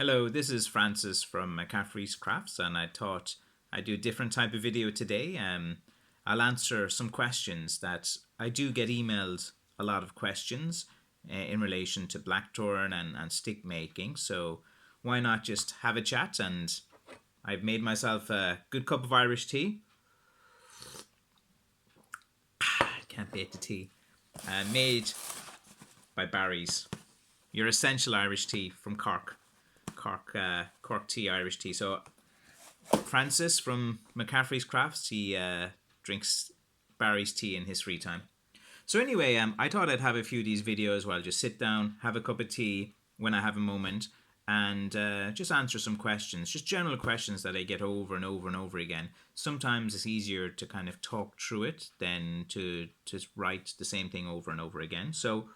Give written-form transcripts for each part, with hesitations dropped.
Hello, this is Francis from McCaffrey's Crafts, and I thought I'd do a different type of video today. I'll answer some questions that I do get emailed a lot of questions in relation to blackthorn and stick making. So why not just have a chat? And I've made myself a good cup of Irish tea. Can't beat the tea. Made by Barry's, your essential Irish tea from Cork. Cork tea, Irish tea. So Francis from McCaffrey's Crafts, he drinks Barry's tea in his free time. So anyway, I thought I'd have a few of these videos where I'll just sit down, have a cup of tea when I have a moment, and just answer some questions, just general questions that I get over and over and over again. Sometimes it's easier to kind of talk through it than to write the same thing over and over again. So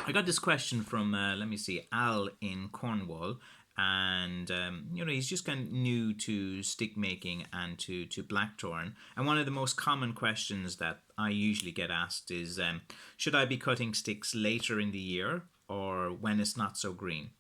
I got this question from, let me see, Al in Cornwall, and he's just kind of new to stick making and to blackthorn. And one of the most common questions that I usually get asked is, should I be cutting sticks later in the year or when it's not so green?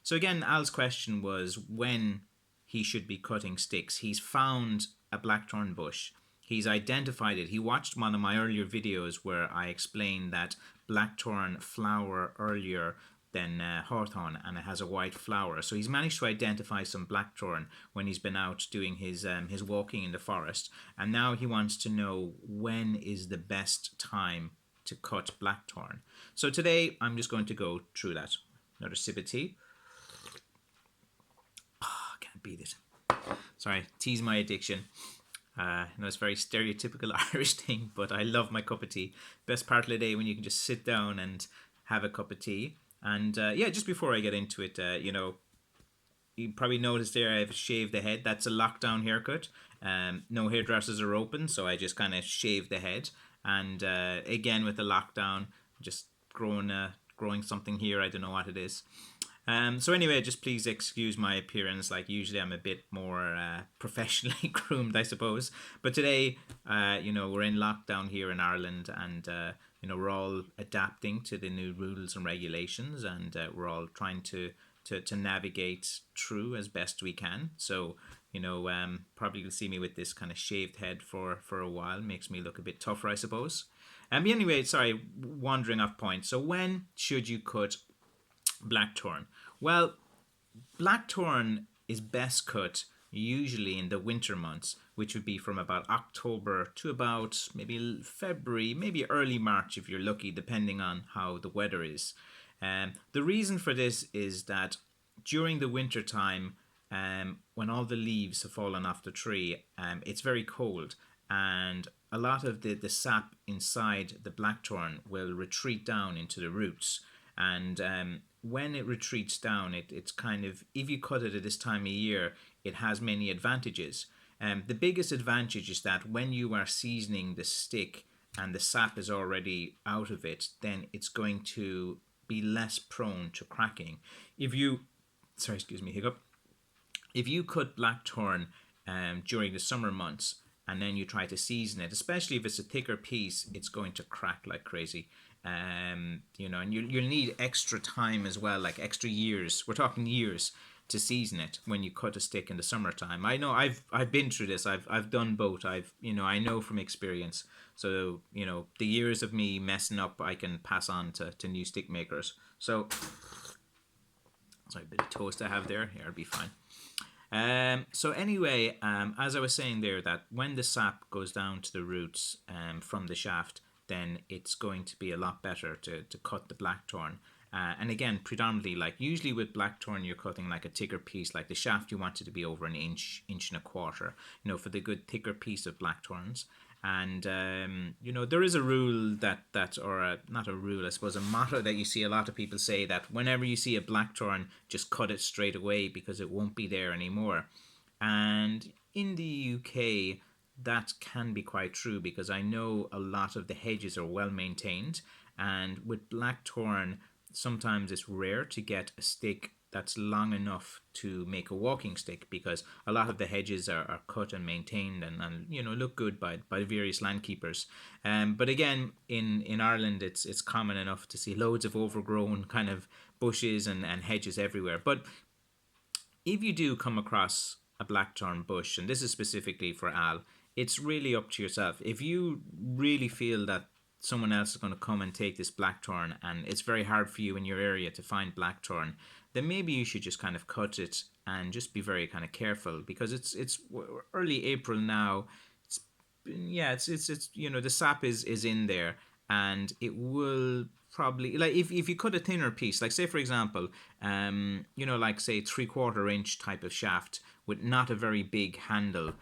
So again, Al's question was when he should be cutting sticks. He's found a blackthorn bush. He's identified it. He watched one of my earlier videos where I explained that blackthorn flower earlier than hawthorn, and it has a white flower. So he's managed to identify some blackthorn when he's been out doing his walking in the forest, and now he wants to know when is the best time to cut blackthorn. So today I'm just going to go through that. Another sip of tea. Can't beat it. Sorry, tea's my addiction. It's a very stereotypical Irish thing, but I love my cup of tea. Best part of the day when you can just sit down and have a cup of tea. And just before I get into it, you probably noticed there I've shaved the head. That's a lockdown haircut. No hairdressers are open, so I just kind of shaved the head. And again, with the lockdown, just growing something here. I don't know what it is. So anyway, just please excuse my appearance. Like usually I'm a bit more professionally groomed, I suppose. But today, we're in lockdown here in Ireland, and we're all adapting to the new rules and regulations, and we're all trying to navigate through as best we can. So probably you'll see me with this kind of shaved head for a while. Makes me look a bit tougher, I suppose. Anyway, sorry, wandering off point. So when should you cut blackthorn? Well, blackthorn is best cut usually in the winter months, which would be from about October to about maybe February, maybe early March if you're lucky, depending on how the weather is. The reason for this is that during the winter time, when all the leaves have fallen off the tree, it's very cold, and a lot of the sap inside the blackthorn will retreat down into the roots. And when it retreats down, it's kind of, if you cut it at this time of year, it has many advantages. The biggest advantage is that when you are seasoning the stick and the sap is already out of it, then it's going to be less prone to cracking. If you cut blackthorn during the summer months and then you try to season it, especially if it's a thicker piece, it's going to crack like crazy. And you'll need extra time as well, like extra years. We're talking years to season it when you cut a stick in the summertime. I know I've been through this. I've done both. I know from experience. So the years of me messing up, I can pass on to new stick makers. So sorry, a bit of toast I have there. Yeah, it'll be fine. So anyway, as I was saying there, that when the sap goes down to the roots from the shaft, then it's going to be a lot better to cut the blackthorn. And again, predominantly, like usually with blackthorn, you're cutting like a thicker piece, like the shaft you want it to be over an inch and a quarter, for the good thicker piece of blackthorns. And, there is a rule not a rule, I suppose, a motto that you see a lot of people say, that whenever you see a blackthorn, just cut it straight away because it won't be there anymore. And in the UK, that can be quite true, because I know a lot of the hedges are well maintained, and with blackthorn, sometimes it's rare to get a stick that's long enough to make a walking stick, because a lot of the hedges are cut and maintained and look good by various land keepers. But again, in Ireland, it's common enough to see loads of overgrown kind of bushes and hedges everywhere. But if you do come across a blackthorn bush, and this is specifically for Al, it's really up to yourself. If you really feel that someone else is going to come and take this blackthorn and it's very hard for you in your area to find blackthorn, then maybe you should just kind of cut it and just be very kind of careful, because it's early April now. It's yeah, it's the sap is in there, and it will probably, like, if you cut a thinner piece, like say for example, like say 3/4 inch type of shaft with not a very big handle,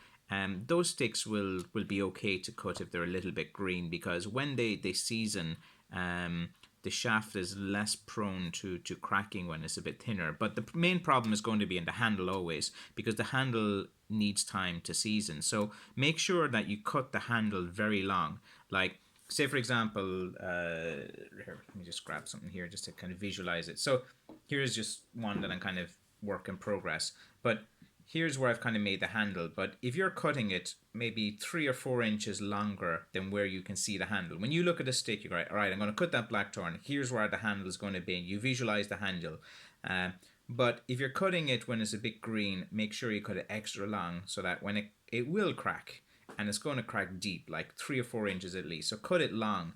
those sticks will be okay to cut if they're a little bit green, because when they season, the shaft is less prone to cracking when it's a bit thinner. But the main problem is going to be in the handle always, because the handle needs time to season. So make sure that you cut the handle very long. Like, say for example, here, let me just grab something here just to kind of visualize it. So here's just one that I'm kind of work in progress. But here's where I've kind of made the handle. But if you're cutting it maybe 3 or 4 inches longer than where you can see the handle, when you look at a stick, you go, all right, I'm going to cut that blackthorn. Here's where the handle is going to be. And you visualize the handle. But if you're cutting it when it's a bit green, make sure you cut it extra long, so that when it will crack, and it's going to crack deep, like 3 or 4 inches at least. So cut it long,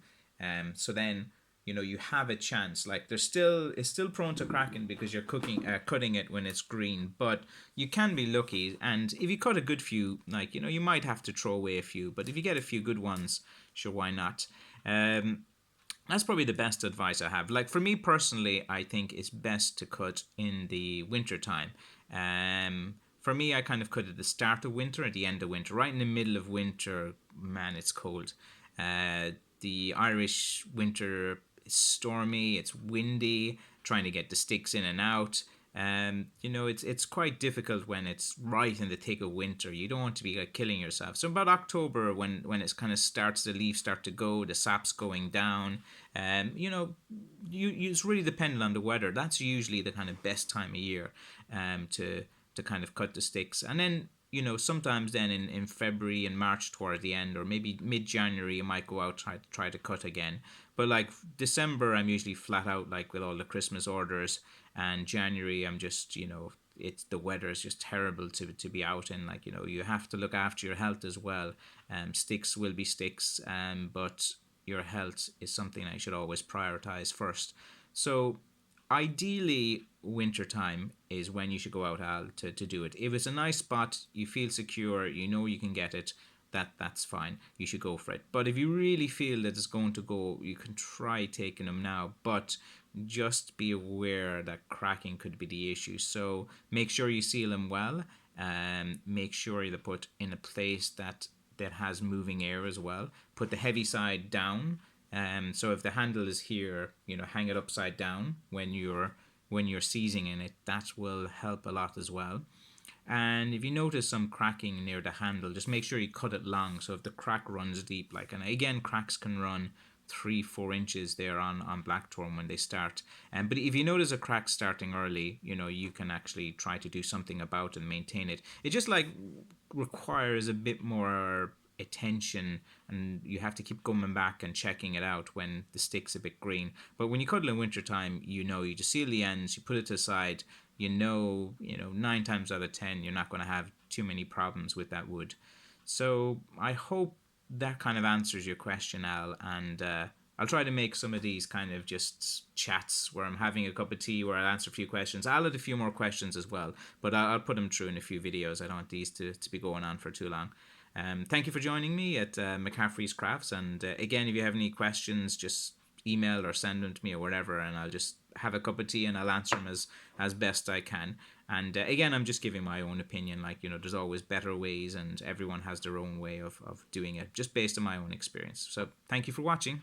so then you have a chance. Like, it's still prone to cracking because you're cutting it when it's green, but you can be lucky. And if you cut a good few, like, you might have to throw away a few, but if you get a few good ones, sure, why not? That's probably the best advice I have. Like, for me personally, I think it's best to cut in the winter time. For me, I kind of cut at the start of winter, at the end of winter. Right in the middle of winter, man, it's cold. The Irish winter is stormy, it's windy, trying to get the sticks in and out. It's quite difficult when it's right in the thick of winter. You don't want to be like killing yourself. So about October, when it's kind of starts, the leaves start to go, the sap's going down. It's really dependent on the weather. That's usually the kind of best time of year, to kind of cut the sticks. And then sometimes then in February and March toward the end, or maybe mid-January, you might go out try to cut again. But like December, I'm usually flat out, like with all the Christmas orders. And January, I'm just it's the weather is just terrible to be out in. Like, you have to look after your health as well. Sticks will be sticks, but your health is something that you should always prioritize first. So ideally, wintertime is when you should go out, Al, to do it. If it's a nice spot, you feel secure, you can get it, that's fine. You should go for it. But if you really feel that it's going to go, you can try taking them now, but just be aware that cracking could be the issue. So make sure you seal them well, and make sure they're put in a place that has moving air as well. Put the heavy side down. So if the handle is here, hang it upside down when you're seasoning it. That will help a lot as well. And if you notice some cracking near the handle, just make sure you cut it long. So if the crack runs deep, like, and again, cracks can run 3-4 inches there on blackthorn when they start. But if you notice a crack starting early, you can actually try to do something about it and maintain it. It just like requires a bit more attention, and you have to keep coming back and checking it out when the stick's a bit green. But when you cut it in wintertime, you just seal the ends, you put it to the side. 9 times out of 10, you're not going to have too many problems with that wood. So I hope that kind of answers your question, Al. And I'll try to make some of these kind of just chats where I'm having a cup of tea, where I'll answer a few questions. I'll add a few more questions as well, but I'll put them through in a few videos. I don't want these to be going on for too long. Thank you for joining me at McCaffrey's Crafts. And again, if you have any questions, just email or send them to me or whatever, and I'll just have a cup of tea and I'll answer them as best I can. And again, I'm just giving my own opinion. Like, there's always better ways, and everyone has their own way of doing it, just based on my own experience. So thank you for watching.